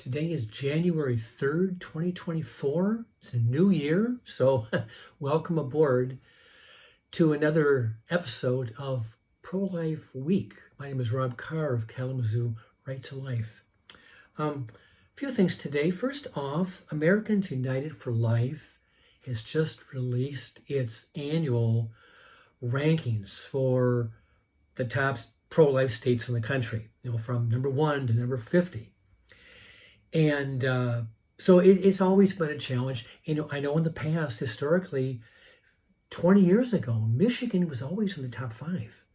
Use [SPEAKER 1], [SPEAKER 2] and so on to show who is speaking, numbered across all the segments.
[SPEAKER 1] Today is January 3rd, 2024. It's a new year, so welcome aboard to another episode of Pro-Life Week. My name is Rob Carr of Kalamazoo Right to Life. A few things today. First off, Americans United for Life has just released its annual rankings for the top pro-life states in the country, from number 1 to number 50. And so it's always been a challenge. I know in the past, historically, 20 years ago, Michigan was always in the top 5.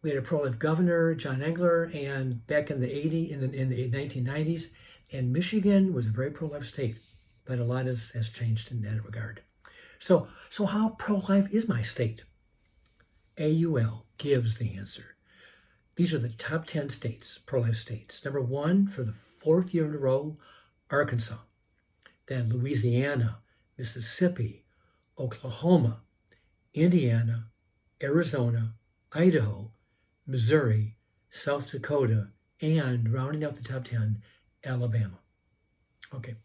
[SPEAKER 1] We had a pro-life governor, John Engler, and back in the 1990s, and Michigan was a very pro-life state, but a lot has changed in that regard. So how pro-life is my state? AUL gives the answer. These are the top 10 states, pro-life states. Number 1, for the 4th year in a row, Arkansas. Then Louisiana, Mississippi, Oklahoma, Indiana, Arizona, Idaho, Missouri, South Dakota, and rounding out the top 10, Alabama. Okay.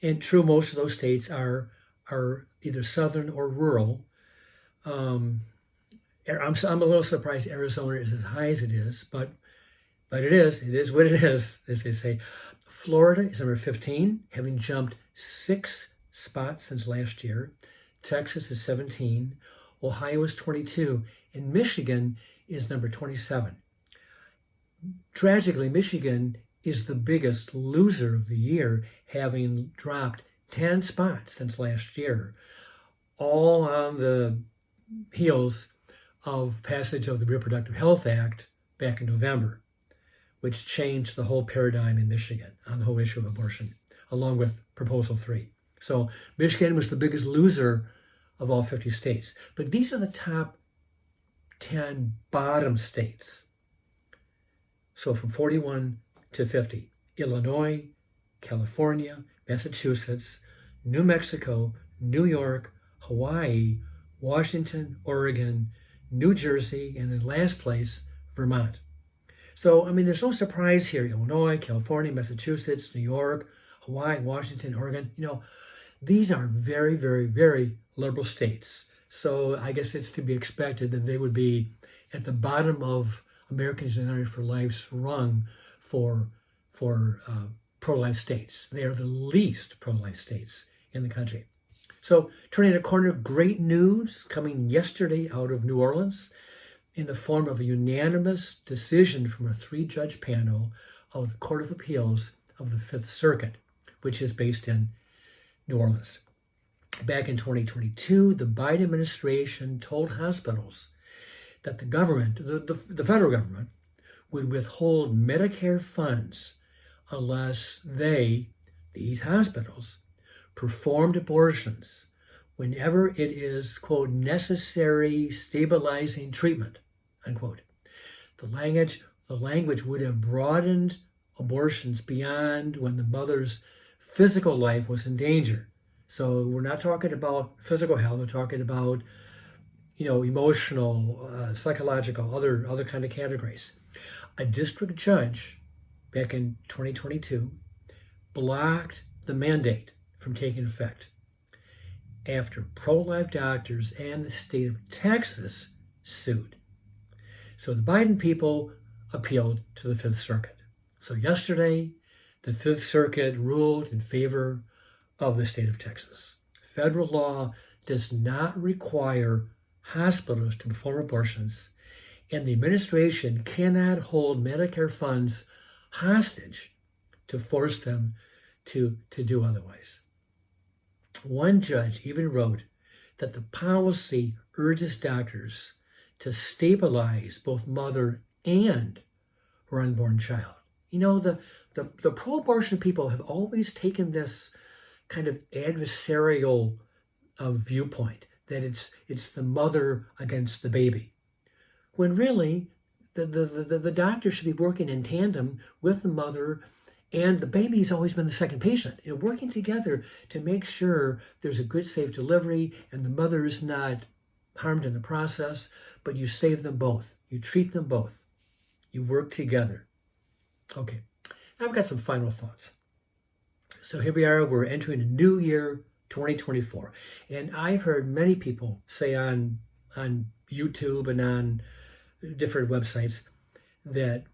[SPEAKER 1] And true, most of those states are either southern or rural. I'm a little surprised Arizona is as high as it is, but it is what it is, as they say. Florida is number 15, having jumped 6 spots since last year. Texas is 17, Ohio is 22, and Michigan is number 27. Tragically, Michigan is the biggest loser of the year, having dropped 10 spots since last year, all on the heels of passage of the Reproductive Health Act back in November, which changed the whole paradigm in Michigan on the whole issue of abortion, along with Proposal 3. So Michigan was the biggest loser of all 50 states. But these are the top 10 bottom states. So from 41 to 50, Illinois, California, Massachusetts, New Mexico, New York, Hawaii, Washington, Oregon, New Jersey, and in last place, Vermont. So, there's no surprise here. Illinois, California, Massachusetts, New York, Hawaii, Washington, Oregon, these are very, very, very liberal states. So I guess it's to be expected that they would be at the bottom of Americans United for Life's rung for pro-life states. They are the least pro-life states in the country. So turning a corner, great news coming yesterday out of New Orleans in the form of a unanimous decision from a 3-judge panel of the Court of Appeals of the Fifth Circuit, which is based in New Orleans. Back in 2022, the Biden administration told hospitals that the government, the federal government, would withhold Medicare funds unless these hospitals, performed abortions whenever it is, quote, necessary stabilizing treatment, unquote. The language would have broadened abortions beyond when the mother's physical life was in danger. So we're not talking about physical health, we're talking about, emotional, psychological, other kind of categories. A district judge back in 2022 blocked the mandate from taking effect after pro-life doctors and the state of Texas sued. So the Biden people appealed to the Fifth Circuit. So yesterday, the Fifth Circuit ruled in favor of the state of Texas. Federal law does not require hospitals to perform abortions, and the administration cannot hold Medicare funds hostage to force them to do otherwise. One judge even wrote that the policy urges doctors to stabilize both mother and her unborn child. The pro-abortion people have always taken this kind of adversarial viewpoint, that it's the mother against the baby, when really the doctor should be working in tandem with the mother, and the baby's always been the second patient, working together to make sure there's a good, safe delivery and the mother is not harmed in the process, but you save them both. You treat them both. You work together. Okay. I've got some final thoughts. So here we are, we're entering a new year, 2024. And I've heard many people say on YouTube and on different websites that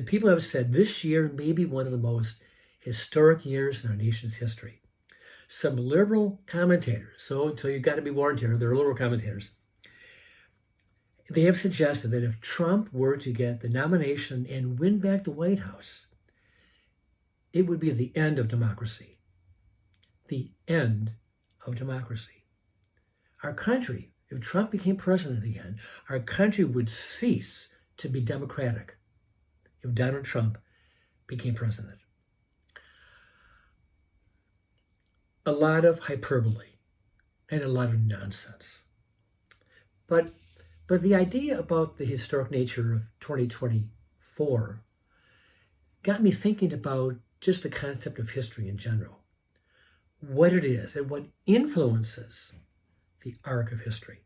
[SPEAKER 1] people have said this year may be one of the most historic years in our nation's history. Some liberal commentators, so you've got to be warned here, they're liberal commentators, they have suggested that if Trump were to get the nomination and win back the White House, it would be the end of democracy. The end of democracy. Our country, if Trump became president again, our country would cease to be democratic if Donald Trump became president. A lot of hyperbole and a lot of nonsense. But the idea about the historic nature of 2024 got me thinking about just the concept of history in general, what it is and what influences the arc of history.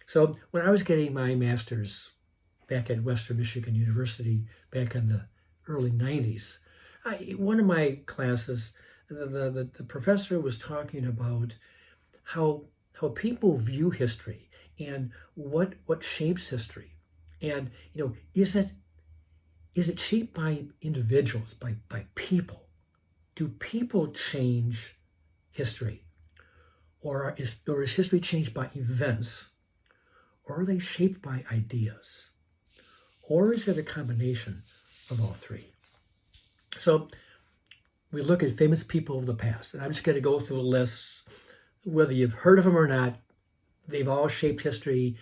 [SPEAKER 1] So when I was getting my master's back at Western Michigan University back in the early 90s, one of my classes, the professor was talking about how people view history and what shapes history. And, is it shaped by individuals, by people? Do people change history? Or is history changed by events? Or are they shaped by ideas? Or is it a combination of all three? So we look at famous people of the past, and I'm just going to go through a list. Whether you've heard of them or not, they've all shaped history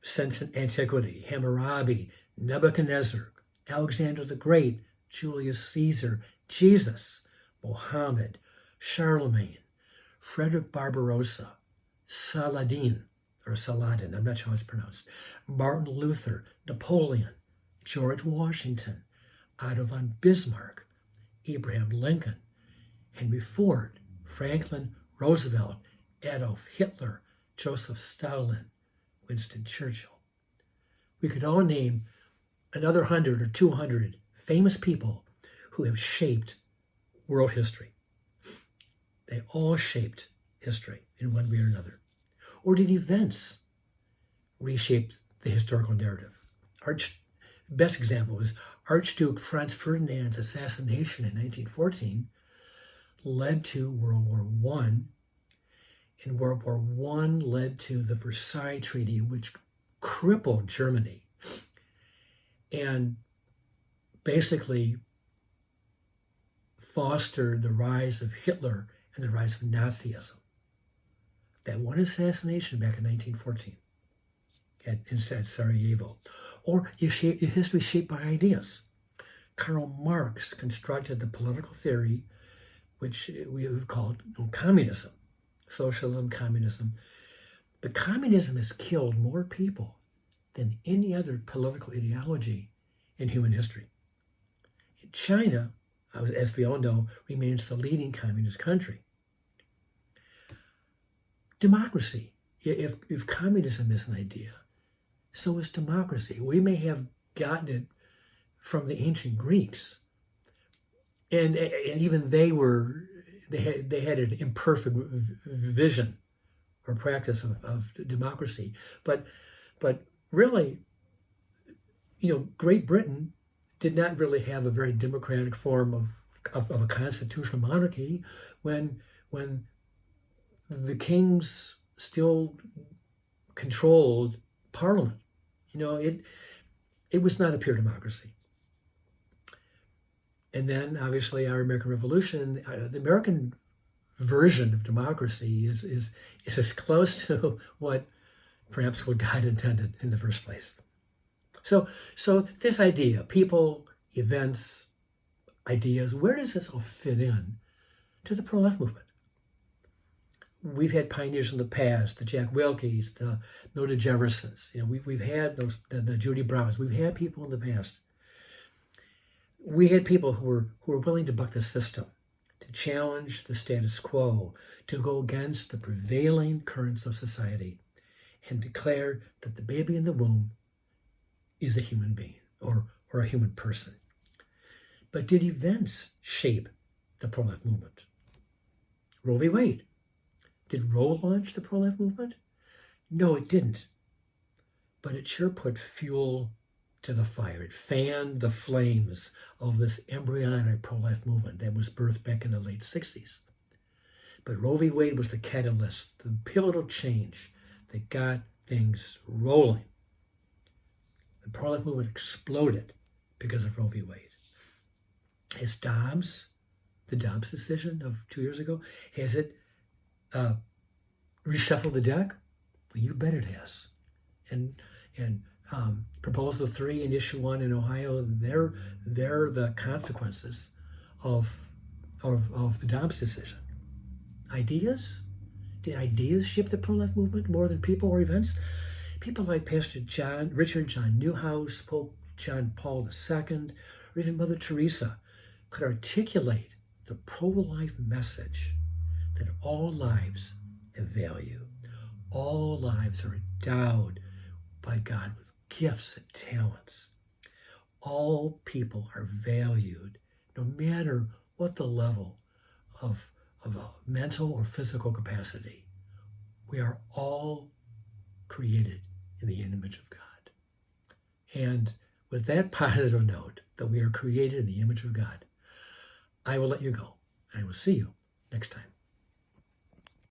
[SPEAKER 1] since antiquity. Hammurabi, Nebuchadnezzar, Alexander the Great, Julius Caesar, Jesus, Mohammed, Charlemagne, Frederick Barbarossa, Saladin, I'm not sure how it's pronounced, Martin Luther, Napoleon, George Washington, Otto von Bismarck, Abraham Lincoln, Henry Ford, Franklin Roosevelt, Adolf Hitler, Joseph Stalin, Winston Churchill. We could all name another 100 or 200 famous people who have shaped world history. They all shaped history in one way or another. Or did events reshape the historical narrative? Best example is Archduke Franz Ferdinand's assassination in 1914 led to World War I, and World War I led to the Versailles Treaty, which crippled Germany and basically fostered the rise of Hitler and the rise of Nazism. That one assassination back in 1914 in Sarajevo. Or is history shaped by ideas? Karl Marx constructed the political theory, which we have called communism, socialism, communism. But communism has killed more people than any other political ideology in human history. China, as we all know, remains the leading communist country. Democracy, if communism is an idea, so is democracy. We may have gotten it from the ancient Greeks, and even they had an imperfect vision or practice of democracy. But really, Great Britain did not really have a very democratic form of a constitutional monarchy when the kings still controlled Parliament. It was not a pure democracy. And then, obviously, our American Revolution, the American version of democracy is as close to what God intended in the first place. So this idea, people, events, ideas, where does this all fit in to the pro-life movement? We've had pioneers in the past, the Jack Wilkes, the Mildred Jeffersons. We've had the Judy Browns. We've had people in the past. We had people who were willing to buck the system, to challenge the status quo, to go against the prevailing currents of society, and declare that the baby in the womb is a human being or a human person. But did events shape the pro-life movement? Roe v. Wade. Did Roe launch the pro-life movement? No, it didn't. But it sure put fuel to the fire. It fanned the flames of this embryonic pro-life movement that was birthed back in the late 60s. But Roe v. Wade was the catalyst, the pivotal change that got things rolling. The pro-life movement exploded because of Roe v. Wade. Has the Dobbs decision of 2 years ago, has it reshuffled the deck? Well, you bet it has. And Proposal 3 and Issue 1 in Ohio, they're the consequences of the Dobbs decision. Ideas? Did ideas shape the pro-life movement more than people or events? People like Pastor Richard John Newhouse, Pope John Paul II, or even Mother Teresa could articulate the pro-life message that all lives have value. All lives are endowed by God with gifts and talents. All people are valued, no matter what the level of a mental or physical capacity. We are all created in the image of God. And with that positive note that we are created in the image of God, I will let you go. I will see you next time.